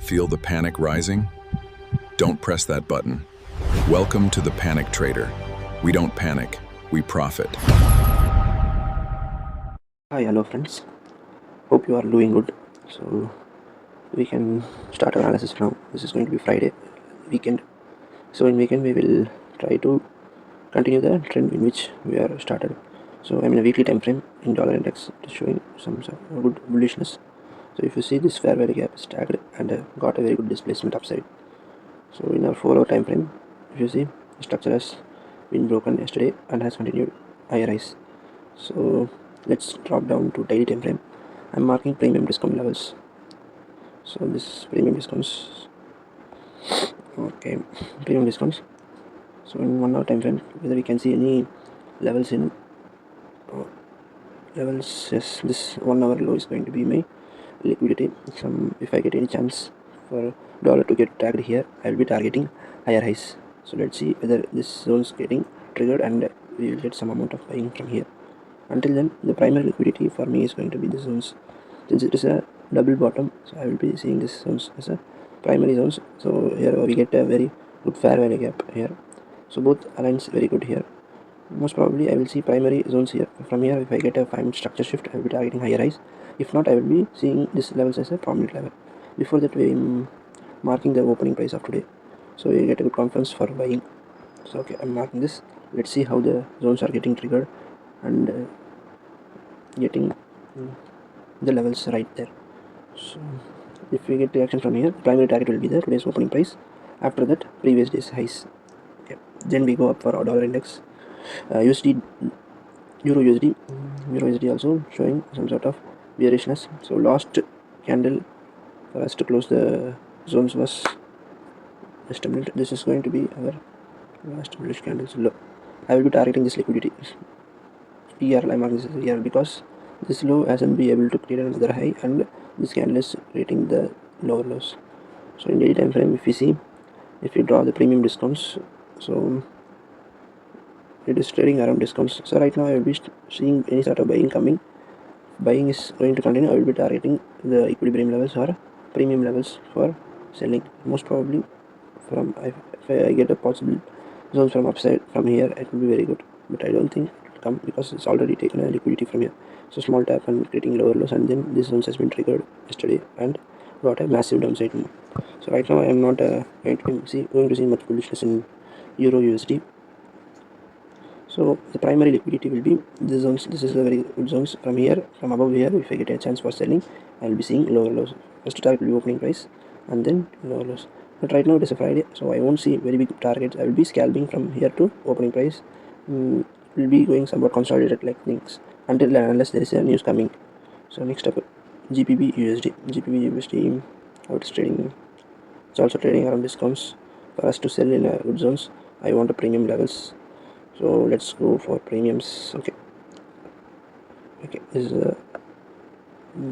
Feel the panic rising? Don't press that button. Welcome to the Panic Trader. We don't panic, we profit. Hi, hello friends. Hope you are doing good. So we can start analysis now. This is going to be Friday weekend. So in weekend we will try to continue the trend in which we are started. So I'm in a weekly time frame in dollar index. It is showing some sort of good bullishness. So if you see, this fair value gap is tagged and got a very good displacement upside. So in our 4-hour time frame, if you see, the structure has been broken yesterday and has continued higher rise. So let's drop down to daily time frame. I'm marking premium discount levels. So this premium discounts, okay, premium discounts. So in 1 hour time frame, whether we can see any levels in levels. Yes, this 1 hour low is going to be my liquidity. If I get any chance for dollar to get tagged here, I will be targeting higher highs. So let's see whether this zone is getting triggered and we will get some amount of buying from here. Until then, the primary liquidity for me is going to be the zones. Since it is a double bottom, so I will be seeing this zones as a primary zones. So here we get a very good fair value gap here. So both aligns very good here. Most probably I will see primary zones here. From here, if I get a 5-minute structure shift, I will be targeting higher highs. If not, I will be seeing this levels as a prominent level. Before that, we am marking the opening price of today, so we get a good confidence for buying. So okay, I'm marking this. Let's see how the zones are getting triggered and getting the levels right there. So if we get reaction from here, the primary target will be the today's opening price. After that, previous day's highs. Okay, then we go up for our dollar index. USD, EURUSD also showing some sort of bearishness. So last candle for us to close the zones was just a minute. This is going to be our last bullish candle. So low. I will be targeting this liquidity. TR, I mark this as TR because this low hasn't been able to create another high, and this candle is creating the lower lows. So in daily time frame, if we see, if we draw the premium discounts, so it is trading around discounts. So right now I will be seeing any sort of buying coming. Buying is going to continue. I will be targeting the equilibrium levels or premium levels for selling. Most probably from if I get a possible zones from upside from here, it will be very good, but I don't think it will come because it's already taken a liquidity from here. So small tap and creating lower lows, and then this zones has been triggered yesterday and got a massive downside move. So right now I am not going to see much bullishness in EURUSD. So the primary liquidity will be this zones. This is a very good zones. From here, from above here, if I get a chance for selling, I will be seeing lower lows. First target will be opening price and then lower lows. But right now it is a Friday, so I won't see very big targets. I will be scalping from here to opening price. Will be going somewhat consolidated like things until unless there is a news coming. So next up, GBPUSD. GBPUSD, how it's trading. It's also trading around discounts. For us to sell in good zones, I want a premium levels. So let's go for premiums. Okay, this is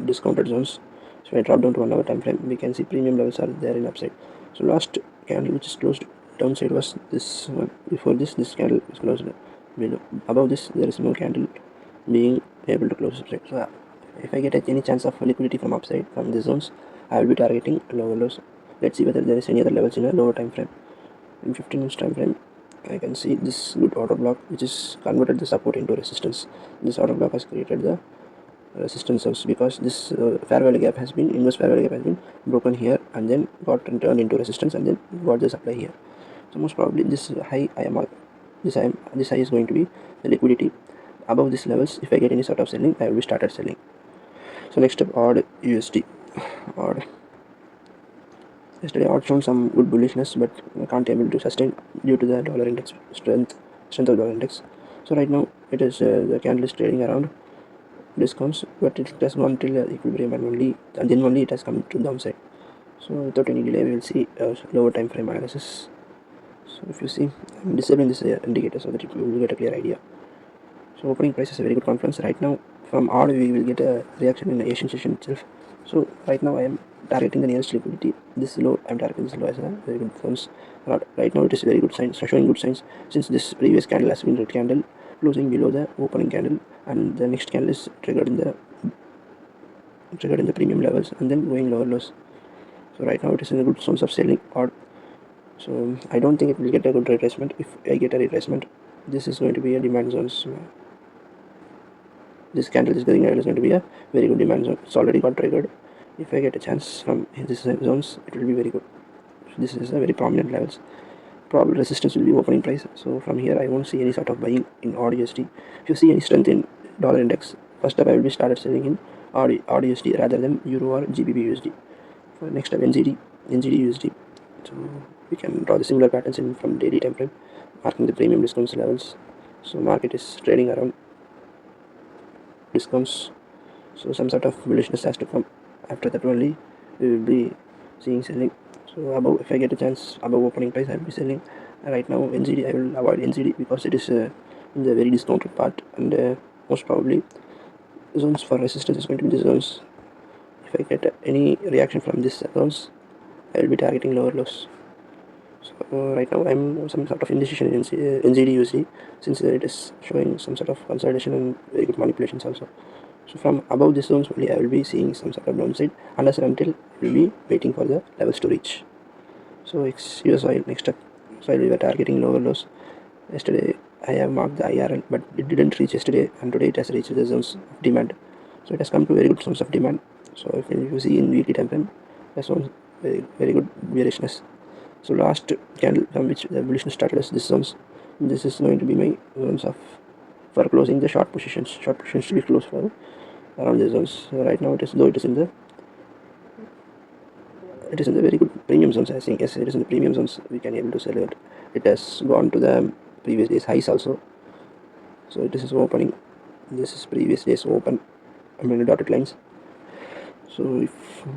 discounted zones. So I drop down to 1 hour time frame, we can see premium levels are there in upside. So last candle which is closed downside was this one. Before this candle is closed below. Above this there is no candle being able to close upside. So if I get any chance of liquidity from upside from these zones, I will be targeting lower lows. Let's see whether there is any other levels in a lower time frame. In 15 minutes time frame, I can see this good order block which is converted the support into resistance. This order block has created the resistance zones because this fair value gap has been inverse fair value gap has been broken here and then got turned into resistance and then got the supply here. So most probably this high this high is going to be the liquidity. Above these levels, if I get any sort of selling, I will be started selling. So next up, AUDUSD. Odd. Yesterday odd shown some good bullishness, but I can't able to sustain due to the dollar index strength of dollar index. So right now it is the candle is trading around discounts, but it has gone till equilibrium and then only it has come to downside. So without any delay, we will see a lower time frame analysis. So if you see, I'm disabling this indicator so that you will get a clear idea. So opening price is a very good confidence. Right now from odd we will get a reaction in the Asian session itself. So right now I am targeting the nearest liquidity. This low, I am targeting this low as a very good confidence. Right now it is very good signs, showing good signs, since this previous candle has been red candle closing below the opening candle, and the next candle is triggered in the premium levels and then going lower lows. So right now it is in a good zones of selling, or so I don't think it will get a good retracement. If I get a retracement, this is going to be a demand zone. This candle is going to be a very good demand zone. It's already got triggered. If I get a chance from this zones, it will be very good. So this is a very prominent levels. Probable resistance will be opening price. So from here I won't see any sort of buying in AUDUSD. If you see any strength in dollar index, first up I will be started selling in AUDUSD rather than Euro or GBPUSD. For next up NZDUSD. So we can draw the similar patterns in from daily time frame, marking the premium discounts levels. So market is trading around discounts. So some sort of bullishness has to come. After that only we will be seeing selling. So above, if I get a chance above opening price, I will be selling. Right now NZD, I will avoid NZD because it is in the very discounted part, and most probably zones for resistance is going to be the zones. If I get any reaction from this zones, I will be targeting lower lows. So right now I'm some sort of indecision in NZDUSD, since it is showing some sort of consolidation and very good manipulations also. So from above this zones only I will be seeing some sort of downside, unless and until I will be waiting for the levels to reach. So it's USOIL. Next up, so we were targeting lower lows. Yesterday I have marked the IRL, but it didn't reach yesterday, and today it has reached the zones of demand. So it has come to very good zones of demand. So if you see in weekly time frame, that's one very good bearishness. So last candle from which the bullishness started is this zones. This is going to be my zones of for closing the short positions. Short positions to be closed for around the zones. So right now it is, though it is in the very good premium zones. I think yes, it is in the premium zones. We can able to sell it. It has gone to the previous days highs also. So this is opening. This is previous days open. I mean dotted lines. So if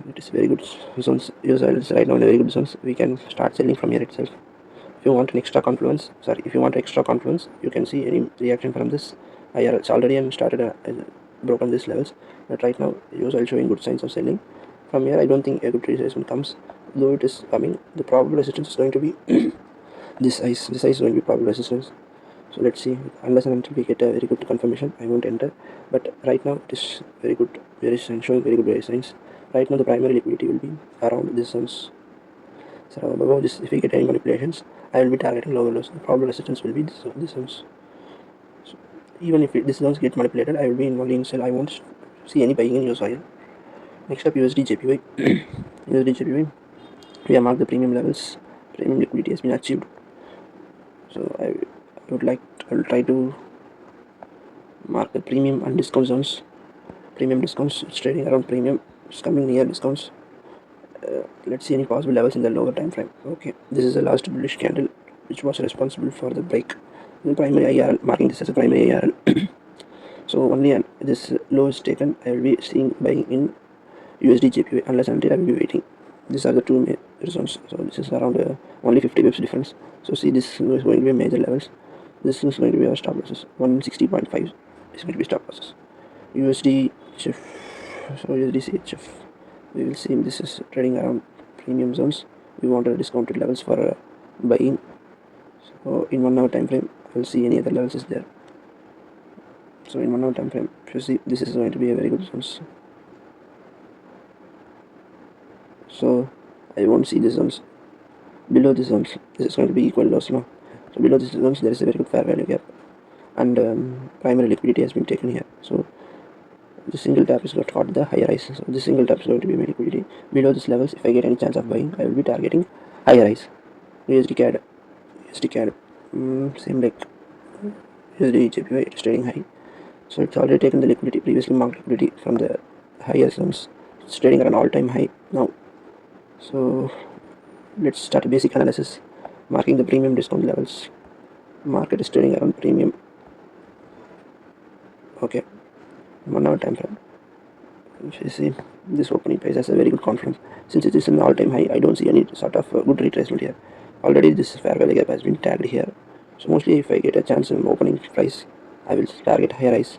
it is very good zones, USOIL is right now in a very good zones, we can start selling from here itself. If you want an extra confluence, you can see any reaction from this IRL. It's already started broken these levels, but right now USOIL showing good signs of selling. From here I don't think a good retracement comes, though it is coming. The probable resistance is going to be this size is going to be probable resistance. So let's see, unless and until we get a very good confirmation, I won't enter. But right now it is very good, showing very good bearish signs. Right now the primary liquidity will be around this zones. So above this, if we get any manipulations, I will be targeting lower lows. The probable resistance will be this zones. So even if this zones get manipulated, I will be only in sell. I won't see any buying in USOIL. Next up, USDJPY. USDJPY, we have marked the premium levels. Premium liquidity has been achieved. So I will try to mark the premium and discount zones. Premium discounts, it's trading around premium. It's coming near discounts. Let's see any possible levels in the lower time frame. Okay, this is the last bullish candle which was responsible for the break. The primary IRL, marking this as a primary IRL. So only this low is taken, I will be seeing buying in USDJPY, unless until I will be waiting. These are the two major zones. So this is around only 50 pips difference. So see, this is going to be major levels. This is going to be our stop losses. 160.5 is going to be stop losses. USDCHF. So USDCHF, we will see this is trading around premium zones. We wanted discounted levels for buying. So in 1 hour time frame, I will see any other levels is there. So in 1 hour time frame, if you see, this is going to be a very good zones. So I won't see the zones below the zones. This is going to be equal loss now. So below the zones there is a very good fair value gap, and primary liquidity has been taken here. So the single tap is got the higher highs. So this single tap is going to be my liquidity. Below these levels, if I get any chance of buying, I will be targeting higher highs. USDCAD, same like USDJPY, it is trading high. So it's already taken the liquidity, previously marked liquidity from the higher zones. It's trading at an all-time high now. So let's start a basic analysis, marking the premium discount levels. Market is trading around premium. Okay, 1 hour time frame. If you see, this opening price has a very good confidence. Since it is an all-time high, I don't see any sort of good retracement here. Already this fair value gap has been tagged here. So mostly if I get a chance in opening price, I will target higher highs.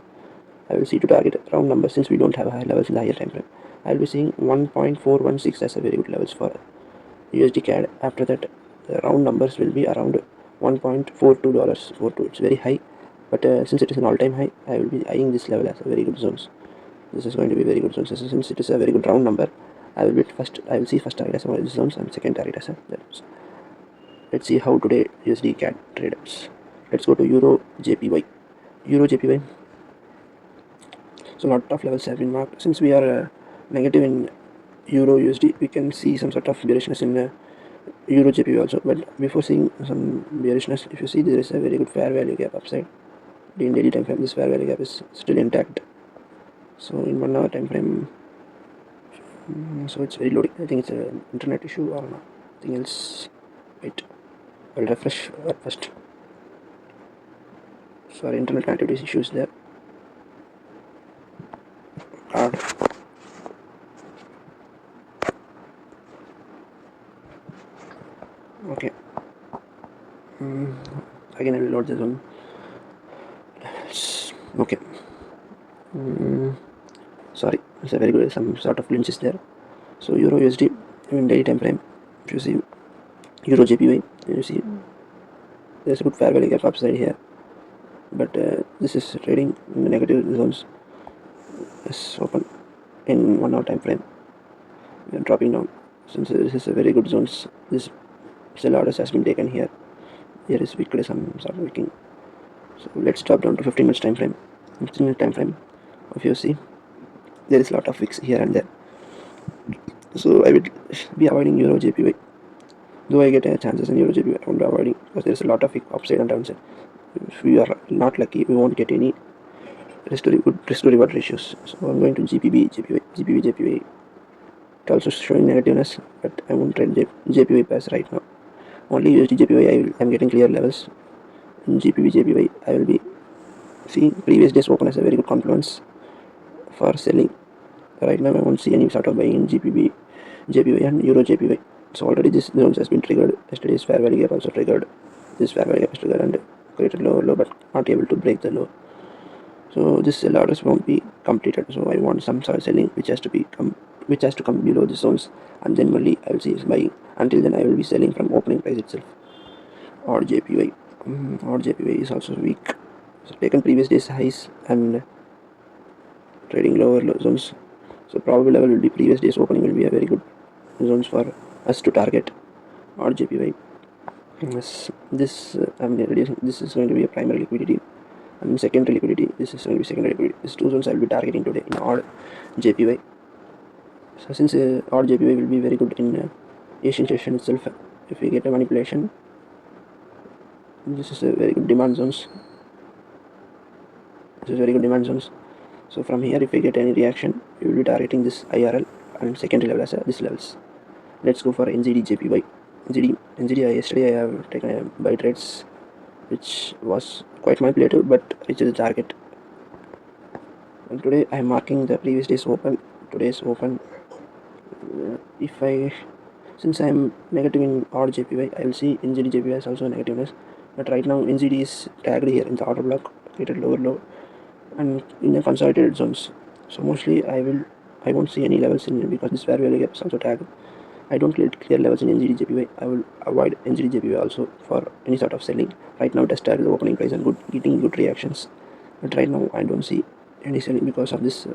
I will see to target round numbers, since we don't have high levels in the higher time frame. I will be seeing 1.416 as a very good levels for USDCAD. After that, the round numbers will be around $1.42. It's very high, but since it is an all-time high, I will be eyeing this level as a very good zones. This is going to be very good zones, since it is a very good round number. I will see first target as one of these zones and second target as a levels. Let's see how today USDCAD traders. Let's go to EURJPY. EURJPY. So lot of levels have been marked. Since we are negative in Euro USD, we can see some sort of bearishness in EURJPY also. But before seeing some bearishness, if you see, there is a very good fair value gap upside. In daily time frame, this fair value gap is still intact. So in 1 hour time frame, so it's very loading. I think it's an internet issue or nothing else. Wait, I'll refresh that first. Sorry, internet connectivity issues there. Card. Okay. Again, I will load this one. Okay. Sorry, it's a very good, some sort of glitch is there. So Euro USD in daily time frame, if you see EURJPY, you see there's a good fair value gap upside here, but this is trading in the negative zones. It's open in 1 hour time frame. We are dropping down. Since this is a very good zones, this sell orders has been taken here. Here is weekly some sort of working. So let's drop down to 15 minutes time frame. 15 minute time frame. If you see, there is a lot of wicks here and there. So I will be avoiding EURJPY. Though I get chances in EURJPY, I won't be avoiding because there is a lot of upside and downside. If we are not lucky, we won't get any risk to reward ratios. So I'm going to GBPJPY. It's also showing negativeness, but I won't trade JPY pass right now. Only USDJPY I am getting clear levels. In GBPJPY I will be seeing previous days open as a very good confluence for selling. Right now I won't see any sort of buying in GBPJPY and EURJPY. So already this zones has been triggered. Yesterday's fair value gap also triggered. This fair value gap is triggered and created low, but not able to break the low. So this sell orders won't be completed. So I want some sort of selling which has to come below the zones, and then only I will see buying. Until then I will be selling from opening price itself. AUDJPY. AUDJPY is also weak. So taken previous day's highs and trading lower zones. So probable level will be previous day's opening will be a very good zones for us to target. AUDJPY. This I'm reducing. This is going to be a primary liquidity and secondary liquidity. This is going to be secondary liquidity. These two zones I will be targeting today in AUDJPY. So since AUDJPY will be very good in Asian session itself, if we get a manipulation, this is a very good demand zones. So from here, if we get any reaction, we will be targeting this IRL and secondary level as this levels. Let's go for NZDJPY. NZD yesterday I have taken a buy trades, which was quite manipulative, but reached the target. And today I am marking the previous day's open. Today's open. Since I am negative in AUDJPY, I will see NZDJPY as also negativeness. But right now NZD is tagged here in the order block, created lower low, and in the consolidated zones. So mostly I won't see any levels in because this fair value gap is also tagged. I don't get clear levels in NZDJPY. I will avoid NZDJPY also for any sort of selling. Right now it has tagged the opening price and getting good reactions. But right now I don't see any selling because of this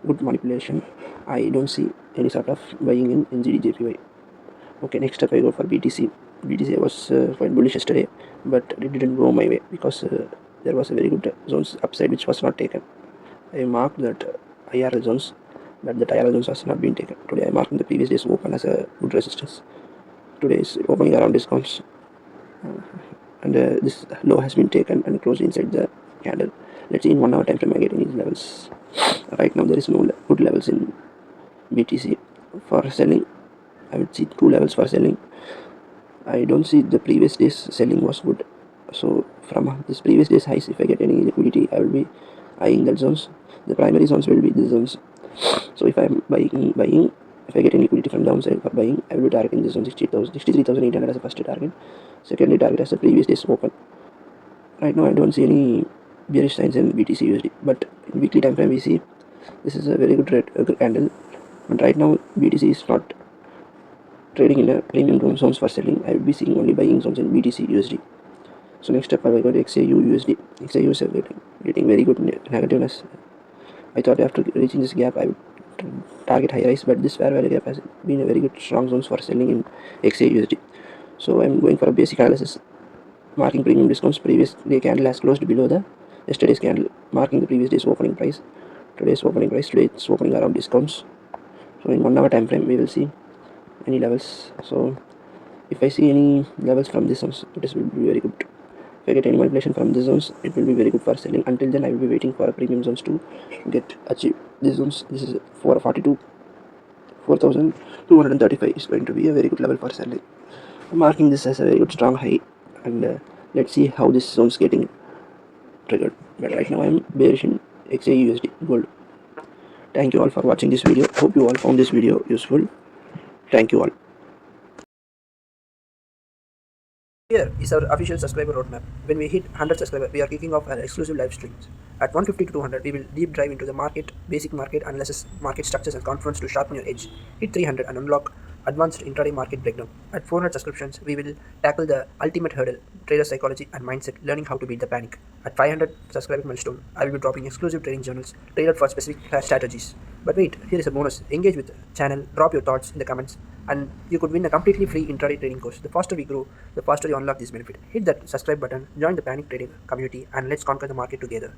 good manipulation. I don't see any sort of buying in NZDJPY. Okay, next up I go for BTC. BTC was quite bullish yesterday, but it didn't go my way because there was a very good zones upside which was not taken. I marked that IRL zones, but that IRL zones has not been taken. Today I marked the previous day's open as a good resistance. Today is opening around discounts, and this low has been taken and closed inside the candle. Let's see in 1 hour time frame I get any levels. Right now there is no good levels in BTC for selling. I would see 2 levels for selling. I don't see the previous day's selling was good. So from this previous day's highs, if I get any liquidity, I will be eyeing that zones. The primary zones will be these zones. So if I am buying, if I get any liquidity from downside for buying, I will be targeting this zone 63,800 as a first target. Secondly target as the previous day's open. Right now I don't see any bearish signs in BTCUSD, but in weekly time frame we see this is a very good candle. But right now BTC is not trading in a premium zones for selling. I will be seeing only buying zones in BTCUSD. So next up I will go to XAUUSD. XAUUSD getting very good negativeness. I thought after reaching this gap I would target high rise, but this fair value gap has been a very good strong zones for selling in XAUUSD. So I'm going for a basic analysis, marking premium discounts. Previous day candle has closed below the yesterday's candle, marking the previous day's opening price. Today's opening price, today it's opening around discounts. So in 1 hour time frame we will see any levels. So if I see any levels from these zones, it will be very good. If I get any manipulation from these zones, it will be very good for selling. Until then I will be waiting for premium zones to get achieved. These zones, this is 442, 4235 is going to be a very good level for selling. I'm marking this as a very good strong high, and let's see how this zone's getting triggered. But right now I'm bearish in XAUUSD gold. Thank you all for watching this video. Hope you all found this video useful. Thank you all. Here is our official subscriber roadmap. When we hit 100 subscribers, we are kicking off our exclusive live streams. At 150 to 200, we will deep dive into the market, basic market analysis, market structures and confluence to sharpen your edge. Hit 300 and unlock advanced intraday market breakdown. At 400 subscriptions, we will tackle the ultimate hurdle, trader psychology and mindset, learning how to beat the panic. At 500 subscriber milestone, I will be dropping exclusive trading journals tailored for specific strategies. But wait, here is a bonus. Engage with the channel, drop your thoughts in the comments, and you could win a completely free intraday trading course. The faster we grow, the faster you unlock this benefit. Hit that subscribe button, join the panic trading community, and let's conquer the market together.